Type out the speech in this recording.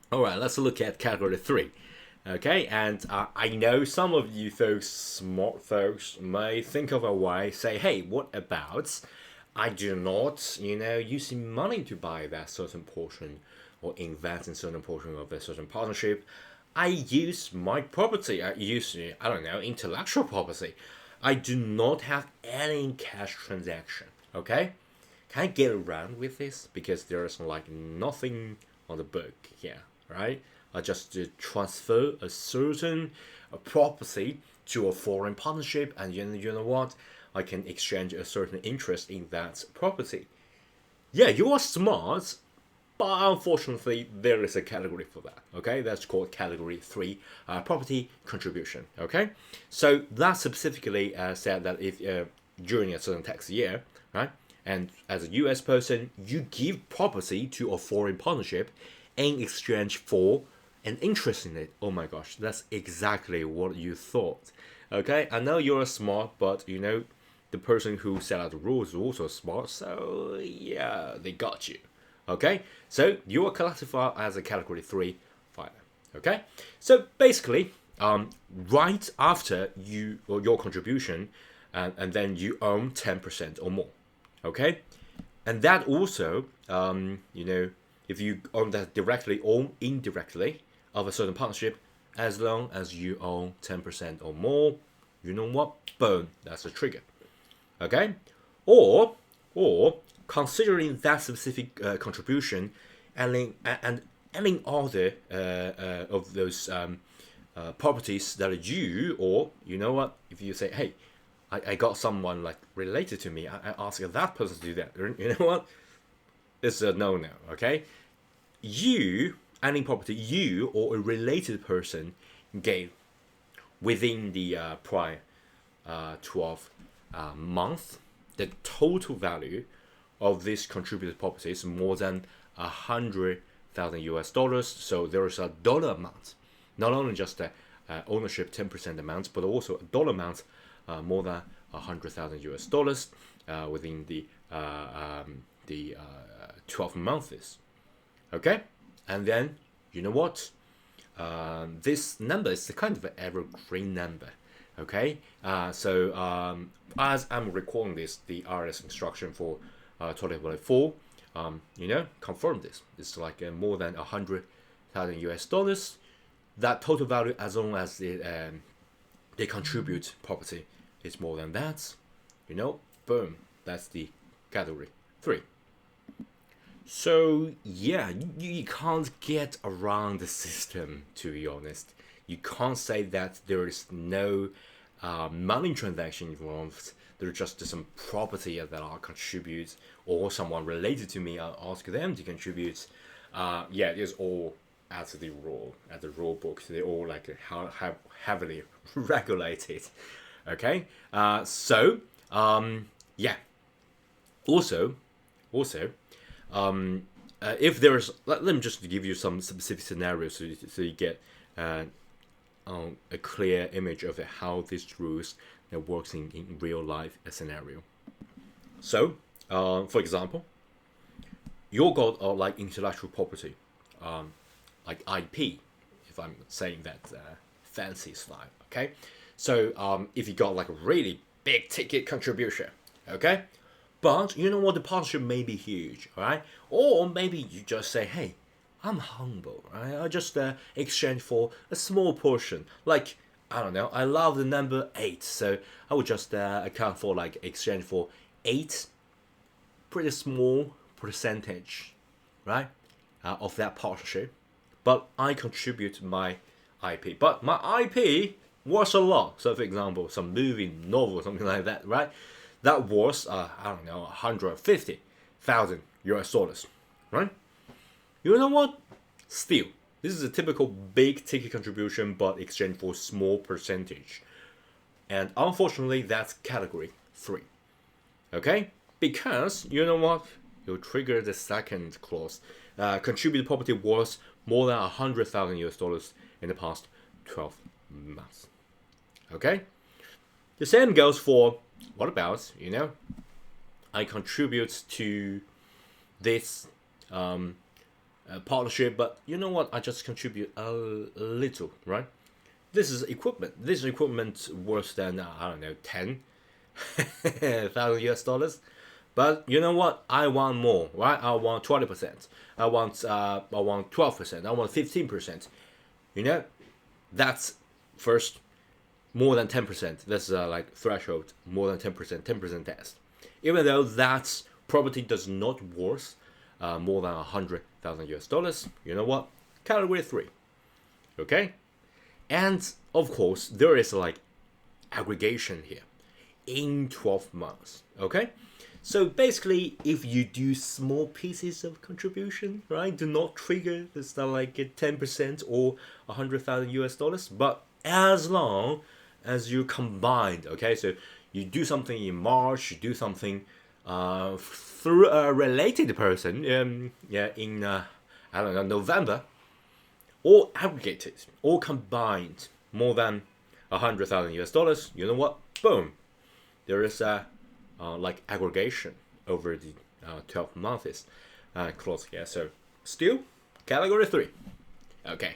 All right, let's look at category three. Okay, and I know some of you folks, smart folks, may think of a way, say, hey, what about I do not, using money to buy that certain portion or invest in certain portion of a certain partnership. I use my property. I use, I don't know, intellectual property. I do not have any cash transaction. Okay, can I get around with this because there's like nothing on the book here, right? I just transfer a certain property to a foreign partnership, and you know what? I can exchange a certain interest in that property. Yeah, you are smart, but unfortunately, there is a category for that. Okay, that's called category three, property contribution. Okay, so that specifically said that if during a certain tax year, right, and as a U.S. person, you give property to a foreign partnership in exchange for an interest in it. Oh my gosh, that's exactly what you thought. Okay, I know you're smart, but the person who set out the rules is also smart, so yeah, they got you. Okay, so you are classified as a category three filer. Okay, so basically, right after you or your contribution, and then you own 10% or more. Okay, and that also, if you own that directly or indirectly of a certain partnership, as long as you own 10% or more, you know what? Boom, that's a trigger. Okay, or considering that specific contribution and any other of those properties that you, or you know what, if you say, hey, I got someone like related to me, I ask that person to do that, you know what, it's a no. Okay, you, any property you or a related person gave within the prior 12 month, the total value of this contributed property is more than 100,000 US dollars. So there is a dollar amount, not only just the ownership 10% amount, but also a dollar amount more than 100,000 US dollars within the 12 months. Okay, and then you know what? This number is kind of an evergreen number. Okay, as I'm recording this, the RS instruction for 2024, confirm this. It's like more than 100,000 US dollars. That total value, as long as they contribute property, is more than that. Boom. That's the category three. So yeah, you can't get around the system. To be honest, you can't say that there is no money transaction involved. There's just some property that I'll contribute, or someone related to me, I'll ask them to contribute. Yeah, it's all as the rule book. They all like heavily regulated. Okay, yeah. Also, if there's, let me just give you some specific scenarios so you get a clear image of how these rules works in real life scenario. So, for example, you got like intellectual property, like IP, if I'm saying that fancy style. Okay, so if you got like a really big ticket contribution, okay, but you know what, the partnership may be huge, all right, or maybe you just say, hey, I'm humble, right? I just exchange for a small portion. Like, I don't know, I love the number 8, so I would just account for like exchange for 8 pretty small percentage, right, of that partnership. But I contribute my IP. But my IP was a lot. So, for example, some movie, novel, something like that, right? That was, I don't know, 150,000 US dollars, right? You know what? Still, this is a typical big ticket contribution, but exchange for small percentage. And unfortunately, that's category 3. Okay? Because, you know what? You trigger the second clause. Contributed property was more than 100,000 US dollars in the past 12 months. Okay? The same goes for, what about, I contribute to this partnership, but you know what? I just contribute a little, right? This is equipment. This equipment worse than I don't know 10,000 US dollars. But you know what? I want more, right? I want 20%. I want 12%. I want 15%. You know, that's first more than 10%. That's like threshold more than 10%. 10% test. Even though that property does not worth more than 100,000 US dollars. You know what? Category 3. Okay. And of course, there is like aggregation here in 12 months. Okay. So basically, if you do small pieces of contribution, right, do not trigger this like 10% or 100,000 US dollars. But as long as you combined, okay, so you do something in March, you do something through a related person, in I don't know, November, all aggregated, all combined, more than 100,000 US dollars. You know what? Boom, there is a like aggregation over the 12 months close here. So still category 3. Okay,